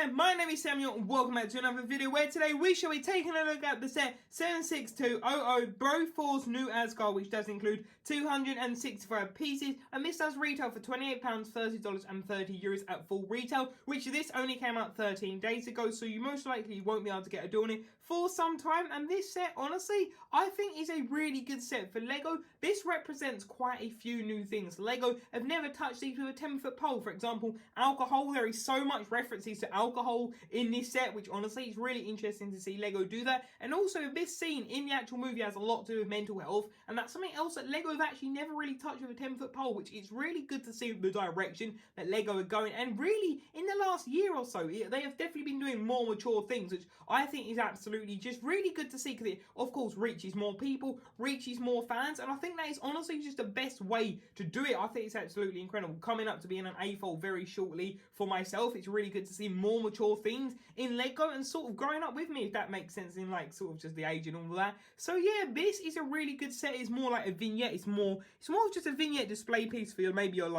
there, my name is Samuel and welcome back to another video where today we shall be taking a look at the set 76200 Bro Thor's new Asgard, which does include 265 pieces, and this does retail for £28, $30 and €30 at full retail, which this only came out 13 days ago, so you most likely won't be able to get a deal on it for some time. And this set, honestly, I think is a really good set for Lego. This represents quite a few new things. Lego have never touched these with a 10-foot pole. For example, alcohol, there is so much references to alcohol in this set, which honestly is really interesting to see Lego do that. And also this scene in the actual movie has a lot to do with mental health, and that's something else that Lego have actually never really touched with a 10-foot pole, which is really good to see the direction that Lego are going. And really, in the last year or so, they have definitely been doing more mature things, which I think is absolutely just really good to see, because it, of course, reaches more people, reaches more fans, and I think that is honestly just the best way to do it. I think it's absolutely incredible. Coming up to being an A-fold very shortly for myself, it's really good to see more mature things in Lego and sort of growing up with me, if that makes sense, in like sort of just the age and all of that. So yeah, this is a really good set. It's more like a vignette. It's more of just a vignette display piece for maybe your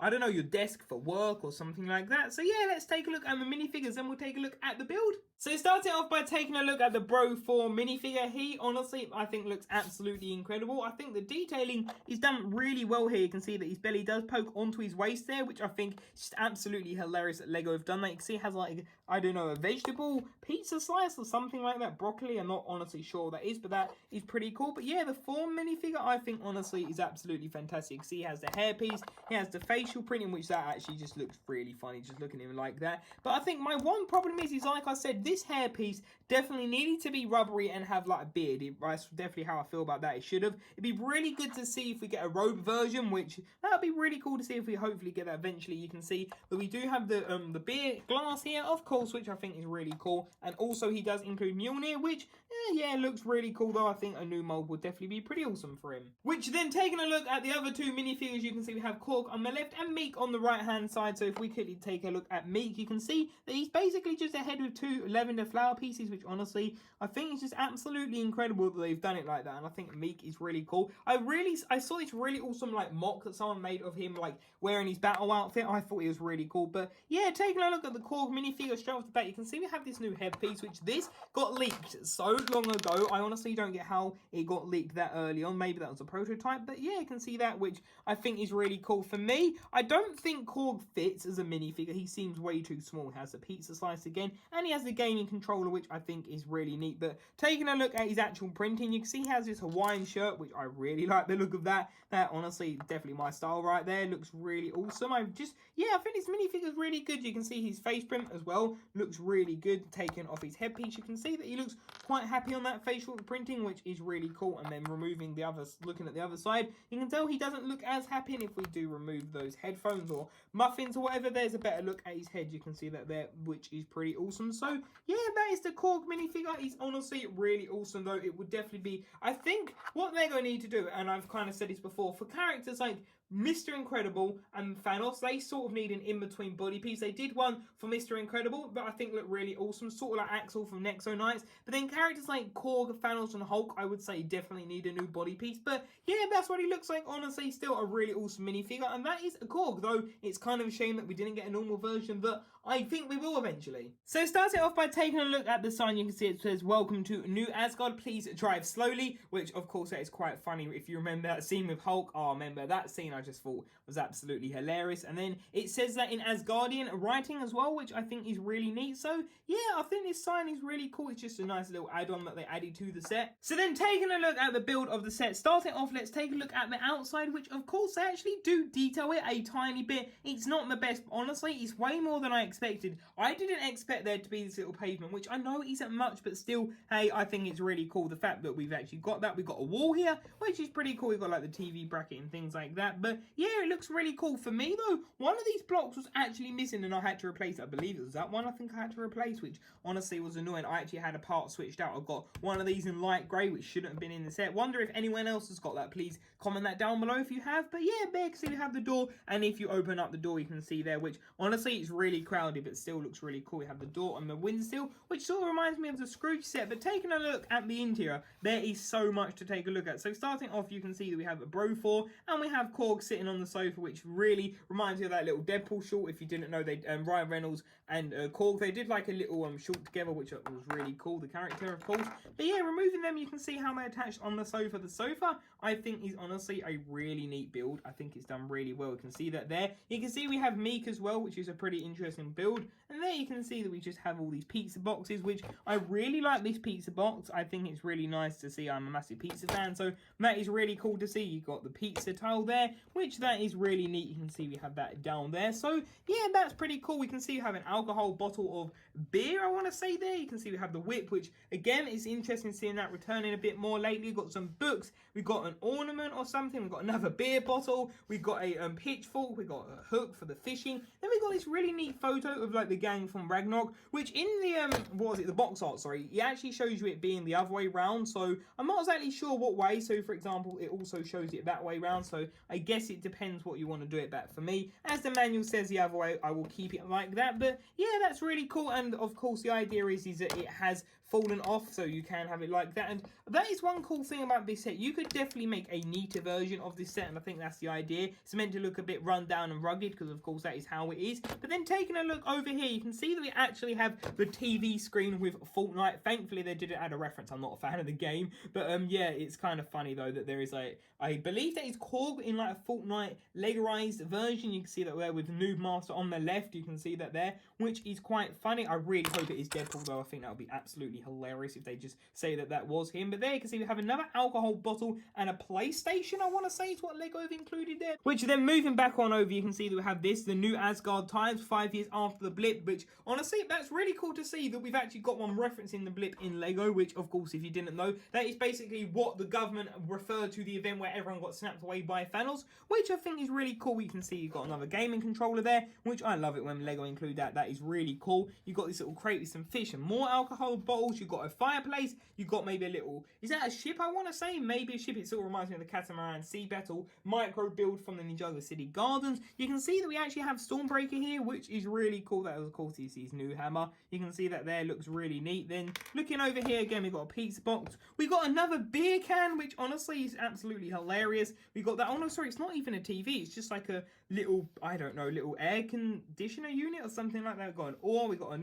I don't know, your desk for work or something like that. So yeah, let's take a look at the minifigures and we'll take a look at the build. So starting off by taking a look at the Bro Thor minifigure. He honestly, I think, looks absolutely incredible. I think the detailing is done really well here. You can see that his belly does poke onto his waist there, which I think is just absolutely hilarious that Lego have done that. You can see it has like, I don't know, a vegetable pizza slice or something like that. Broccoli, I'm not honestly sure what that is, but that is pretty cool. But yeah, the Thor minifigure, I think, honestly, is absolutely fantastic. You can see he has the hairpiece, he has the facial printing, which that actually just looks really funny, just looking at him like that. But I think my one problem is like I said, this hairpiece definitely needed to be rubbery and have like a beard. That's definitely how I feel about that. It should have. It'd be really good to see if we get a robe version, which that would be really cool to see if we hopefully get that eventually. You can see that we do have the beer glass here, of course, which I think is really cool. And also he does include Mjolnir, which yeah, looks really cool, though I think a new mold would definitely be pretty awesome for him. Which then, taking a look at the other two minifigures, you can see we have Cork on the left and Meek on the right hand side. So if we quickly take a look at Meek, you can see that he's basically just a head with two lavender flower pieces, which honestly I think is just absolutely incredible that they've done it like that. And I think Meek is really cool. I saw this really awesome like mock that someone made of him like wearing his battle outfit. I thought he was really cool. But yeah, taking a look at the Cork minifigure straight off the bat, you can see we have this new headpiece, which this got leaked so long ago. I honestly don't get how it got leaked that early on. Maybe that was a prototype, but yeah, you can see that, which I think is really cool. For me, I don't think Korg fits as a minifigure. He seems way too small. He has the pizza slice again, and he has the gaming controller, which I think is really neat. But taking a look at his actual printing, you can see he has this Hawaiian shirt, which I really like the look of that. That honestly, definitely my style right there. Looks really awesome. I think this minifigure is really good. You can see his face print as well. Looks really good. Taking off his headpiece, you can see that he looks quite happy on that facial printing, which is really cool. And then removing the other, looking at the other side, you can tell he doesn't look as happy. And if we do remove those headphones or muffins or whatever, there's a better look at his head. You can see that there, which is pretty awesome. So yeah, that is the Korg minifigure. He's honestly really awesome, though. It would definitely be, I think, what they're going to need to do, and I've kind of said this before, for characters like Mr. Incredible and Thanos, they sort of need an in-between body piece. They did one for Mr. Incredible, but I think looked really awesome, sort of like Axel from Nexo Knights. But then characters like Korg, Thanos, and Hulk, I would say definitely need a new body piece. But yeah, that's what he looks like. Honestly, still a really awesome minifigure, and that is a Korg, though it's kind of a shame that we didn't get a normal version, but I think we will eventually. So starting off by taking a look at the sign, you can see it says, "Welcome to New Asgard, please drive slowly," which of course that is quite funny. If you remember that scene with Hulk, oh, remember that scene, I just thought was absolutely hilarious. And then it says that in Asgardian writing as well, which I think is really neat. So yeah, I think this sign is really cool. It's just a nice little add-on that they added to the set. So then taking a look at the build of the set, starting off, let's take a look at the outside, which of course they actually do detail it a tiny bit. It's not the best, but honestly, it's way more than I expected. I didn't expect there to be this little pavement, which I know isn't much, but still, hey, I think it's really cool. The fact that we've actually got that. We've got a wall here, which is pretty cool. We've got like the TV bracket and things like that. But yeah, it looks really cool. For me, though, one of these blocks was actually missing and I had to replace it. I believe it was that one I think I had to replace, which honestly was annoying. I actually had a part switched out. I've got one of these in light grey, which shouldn't have been in the set. Wonder if anyone else has got that. Please comment that down below if you have. But yeah, there you can see we have the door, and if you open up the door, you can see there, which honestly is really crowded, but still looks really cool. We have the door on the windshield, which sort of reminds me of the Scrooge set. But taking a look at the interior, there is so much to take a look at. So starting off, you can see that we have a Thor, and we have Cork sitting on the sofa, which really reminds me of that little Deadpool short. If you didn't know, they Ryan Reynolds and Cork, they did like a little short together, which was really cool. The character, of course. But yeah, removing them, you can see how they're attached on the sofa. The sofa, I think, is honestly a really neat build. I think it's done really well. You can see that there. You can see we have Meek as well, which is a pretty interesting build. And there you can see that we just have all these pizza boxes, which I really like this pizza box. I think it's really nice to see. I'm a massive pizza fan, so that is really cool to see. You got the pizza tile there, which that is really neat. You can see we have that down there. So yeah, that's pretty cool. We can see we have an alcohol bottle of beer, I want to say there. You can see we have the whip, which again is interesting seeing that returning a bit more lately. We've got some books. We've got an ornament or something. We've got another beer bottle. We've got a pitchfork. We've got a hook for the fishing. Then we've got this really neat photo of like the gang from Ragnarok, which in the what was it, the box art, sorry, it actually shows you it being the other way round. So I'm not exactly sure what way. So for example, it also shows it that way round. So I guess it depends what you want to do it back. For me, as the manual says the other way, I will keep it like that. But yeah, that's really cool. And of course, the idea is that it has fallen off, so you can have it like that. And that is one cool thing about this set. You could definitely make a neater version of this set, and I think that's the idea. It's meant to look a bit run down and rugged, because of course that is how it is. But then taking a look over here, you can see that we actually have the TV screen with Fortnite. Thankfully they didn't add a reference. I'm not a fan of the game, but yeah, it's kind of funny though that there is I believe that is Korg in like a Fortnite Legoized version. You can see that there with the Noob Master on the left. You can see that there, which is quite funny. I really hope it is Deadpool though. I think that would be absolutely hilarious if they just say that that was him. But there you can see we have another alcohol bottle and a PlayStation, I want to say is what Lego have included there. Which then moving back on over, you can see that we have this, the new Asgard times 5 years after the blip, which honestly, that's really cool to see that we've actually got one referencing the blip in Lego, which of course, if you didn't know, that is basically what the government referred to the event where everyone got snapped away by Thanos, which I think is really cool. You can see you've got another gaming controller there, which I love it when Lego include that. That is really cool. You've got this little crate with some fish and more alcohol bottles. You've got a fireplace. You've got maybe a little, is that a ship I want to say? Maybe a ship. It sort of reminds me of the Catamaran Sea Battle micro build from the Ninjago City Gardens. You can see that we actually have Stormbreaker here, which is really cool. That was of course his new hammer. You can see that there, looks really neat. Then looking over here again, we've got a pizza box. We got another beer can, which honestly is absolutely hilarious. We got that, oh no, sorry, it's not even a TV. It's just like a little, I don't know, little air conditioner unit or something like that. We've got an oar, we got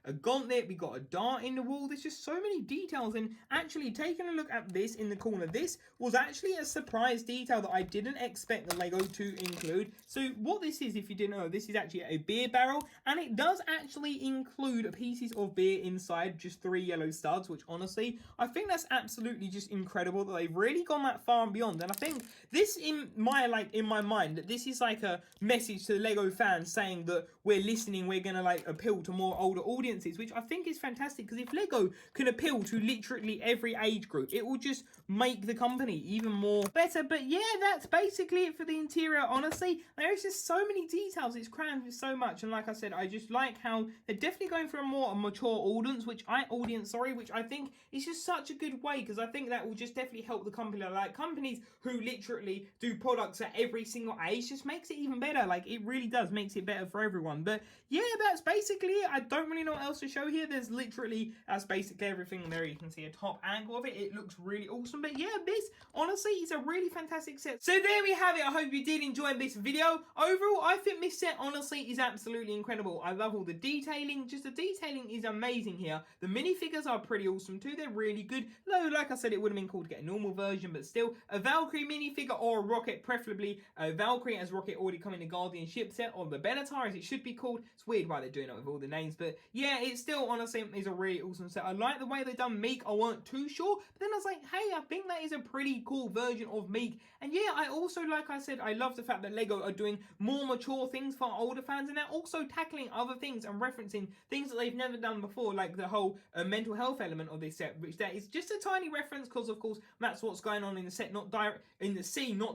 a gauntlet, we got a dart in the wall. There's just so many details. And actually taking a look at this in the corner, this was actually a surprise detail that I didn't expect the Lego to include. So what this is, if you didn't know, this is actually a beer barrel, and it does actually include pieces of beer inside, just 3 yellow studs, which honestly, I think that's absolutely just incredible that they've really gone that far and beyond. And I think this in my mind, that this is like a message to the Lego fans saying that we're listening, we're gonna like appeal to more older audiences, which I think is fantastic, because if Lego can appeal to literally every age group, it will just make the company even more better. But yeah, that's basically it for the interior. Honestly, there's just so many details, it's crammed with so much, and like I said, I just like how they're definitely going for a more mature audience, which I think is just such a good way, because I think that will just definitely help the company. Like companies who literally do products at every single age, just makes it even better. Like it really does, makes it better for everyone. But yeah, that's basically it. I don't really know what else to show here. There's literally, that's basically everything there. You can see a top angle of it. It looks really awesome. But yeah, this honestly is a really fantastic set. So there we have it. I hope you did enjoy this video. Overall, I think this set honestly is absolutely incredible. I love all the detailing. Just the detailing is amazing here. The minifigures are pretty awesome too. They're really good. Though, like I said, it would have been cool to get a normal version, but still, a Valkyrie minifigure or a Rocket, preferably a Valkyrie, as Rocket already come in the Guardian ship set, or the Benatar as it should be called. It's weird why they're doing it with all the names, but yeah, it still honestly is a really awesome set. I like the way they done Meek. I weren't too sure, but then I was like, hey, I think that is a pretty cool version of Meek. And yeah, I also, like I said, I love the fact that Lego are doing more mature things for older fans, and they're also tackling other things and referencing things that they've never done before, like the whole mental health element of this set, which that is just a tiny reference, because of course that's what's going on in the set, not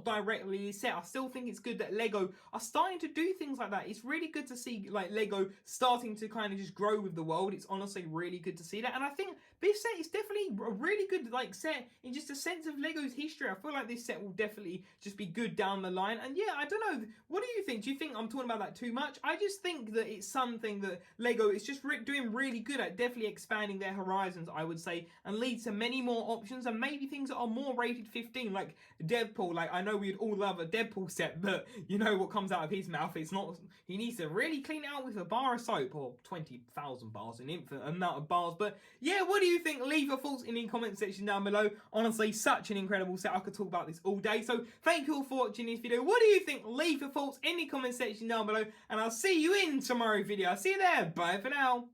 directly set. I still think it's good that Lego Lego are starting to do things like that. It's really good to see like Lego starting to kind of just grow with the world. It's honestly really good to see that, and I think this set is definitely a really good like set in just a sense of Lego's history. I feel like this set will definitely just be good down the line. And yeah, I don't know, what do you think? Do you think I'm talking about that too much? I just think that it's something that Lego is just doing really good at, definitely expanding their horizons, I would say, and leads to many more options and maybe things that are more rated 15, like Deadpool. Like, I know we'd all love a Deadpool set, but you know what comes out of his mouth, it's not, he needs to really clean it out with a bar of soap, or 20,000 bars, an infinite amount of bars. But yeah, what do you think? Leave your thoughts in the comment section down below. Honestly, such an incredible set. I could talk about this all day. So thank you all for watching this video. What do you think? Leave your thoughts in the comment section down below, and I'll see you in tomorrow's video. I'll see you there. Bye for now.